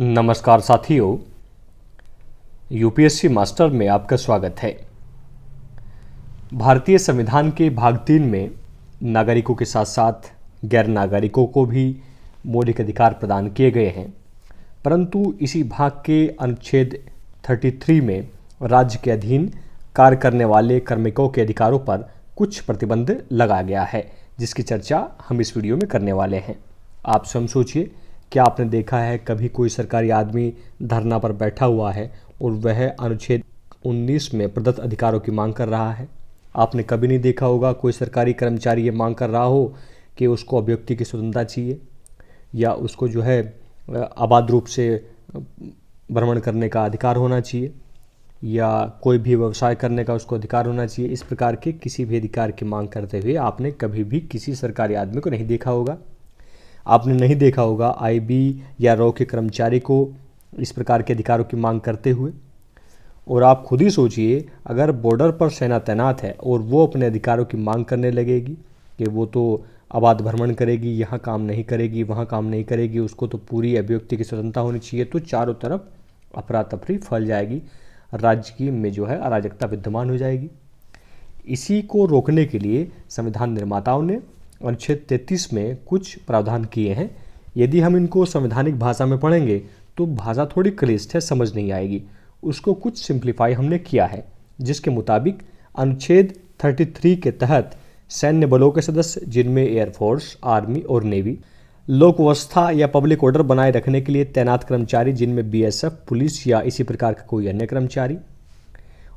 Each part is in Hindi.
नमस्कार साथियों, यूपीएससी मास्टर में आपका स्वागत है। भारतीय संविधान के भाग 3 में नागरिकों के साथ साथ गैर नागरिकों को भी मौलिक अधिकार प्रदान किए गए हैं, परंतु इसी भाग के अनुच्छेद 33 में राज्य के अधीन कार्य करने वाले कार्मिकों के अधिकारों पर कुछ प्रतिबंध लगाया गया है, जिसकी चर्चा हम इस वीडियो में करने वाले हैं। आप स्वयं सोचिए, क्या आपने देखा है कभी कोई सरकारी आदमी धरना पर बैठा हुआ है और वह अनुच्छेद 19 में प्रदत्त अधिकारों की मांग कर रहा है? आपने कभी नहीं देखा होगा कोई सरकारी कर्मचारी ये मांग कर रहा हो कि उसको अभिव्यक्ति की स्वतंत्रता चाहिए, या उसको जो है आबाद रूप से भ्रमण करने का अधिकार होना चाहिए, या कोई भी व्यवसाय करने का उसको अधिकार होना चाहिए। इस प्रकार के किसी भी अधिकार की मांग करते हुए आपने कभी भी किसी सरकारी आदमी को नहीं देखा होगा। आपने नहीं देखा होगा आईबी या रॉ के कर्मचारी को इस प्रकार के अधिकारों की मांग करते हुए। और आप खुद ही सोचिए, अगर बॉर्डर पर सेना तैनात है और वो अपने अधिकारों की मांग करने लगेगी कि वो तो आबाद भ्रमण करेगी, यहाँ काम नहीं करेगी, वहाँ काम नहीं करेगी, उसको तो पूरी अभिव्यक्ति की स्वतंत्रता होनी चाहिए, तो चारों तरफ अफरा तफरी फैल जाएगी, राज्य की में जो है अराजकता विद्यमान हो जाएगी। इसी को रोकने के लिए संविधान निर्माताओं ने अनुच्छेद 33 में कुछ प्रावधान किए हैं। यदि हम इनको संवैधानिक भाषा में पढ़ेंगे तो भाषा थोड़ी क्लिष्ट है, समझ नहीं आएगी। उसको कुछ सिंप्लीफाई हमने किया है, जिसके मुताबिक अनुच्छेद 33 के तहत सैन्य बलों के सदस्य, जिनमें एयरफोर्स, आर्मी और नेवी, लोक व्यवस्था या पब्लिक ऑर्डर बनाए रखने के लिए तैनात कर्मचारी, जिनमें बीएसएफ, पुलिस या इसी प्रकार का कोई अन्य कर्मचारी,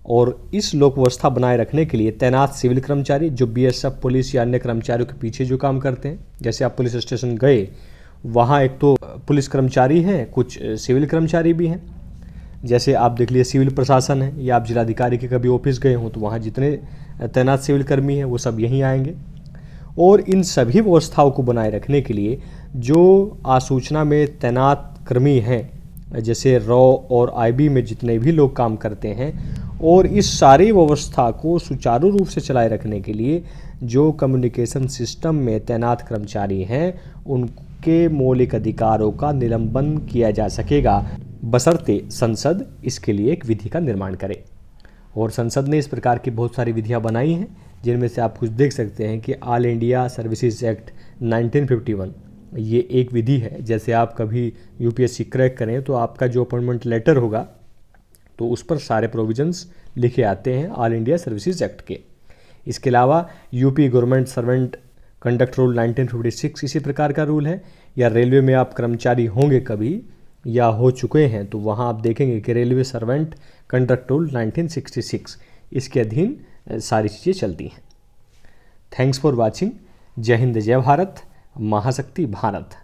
और इस लोक व्यवस्था बनाए रखने के लिए तैनात सिविल कर्मचारी, जो बीएसएफ, पुलिस या अन्य कर्मचारियों के पीछे जो काम करते हैं। जैसे आप पुलिस स्टेशन गए, वहाँ एक तो पुलिस कर्मचारी हैं, कुछ सिविल कर्मचारी भी हैं। जैसे आप देख लिए सिविल प्रशासन है, या आप जिलाधिकारी के कभी ऑफिस गए हों तो वहाँ जितने तैनात सिविल कर्मी हैं वो सब यहीं आएंगे। और इन सभी व्यवस्थाओं को बनाए रखने के लिए जो आसूचना में तैनात कर्मी हैं, जैसे रॉ और आईबी में जितने भी लोग काम करते हैं, और इस सारी व्यवस्था को सुचारू रूप से चलाए रखने के लिए जो कम्युनिकेशन सिस्टम में तैनात कर्मचारी हैं, उनके मौलिक अधिकारों का निलंबन किया जा सकेगा, बशर्ते संसद इसके लिए एक विधि का निर्माण करे। और संसद ने इस प्रकार की बहुत सारी विधियां बनाई हैं, जिनमें से आप कुछ देख सकते हैं कि ऑल इंडिया सर्विसेज एक्ट 1951 ये एक विधि है। जैसे आप कभी यूपीएससी क्रैक करें तो आपका जो अपॉइंटमेंट लेटर होगा तो उस पर सारे प्रोविजंस लिखे आते हैं ऑल इंडिया सर्विसेज एक्ट के। इसके अलावा UP government servant conduct rule 1956 इसी प्रकार का रूल है। या रेलवे में आप कर्मचारी होंगे कभी या हो चुके हैं तो वहाँ आप देखेंगे कि रेलवे सर्वेंट कंडक्ट रूल 1966 इसके अधीन सारी चीज़ें चलती हैं। Thanks for watching. जय हिंद, जय भारत, महाशक्ति भारत।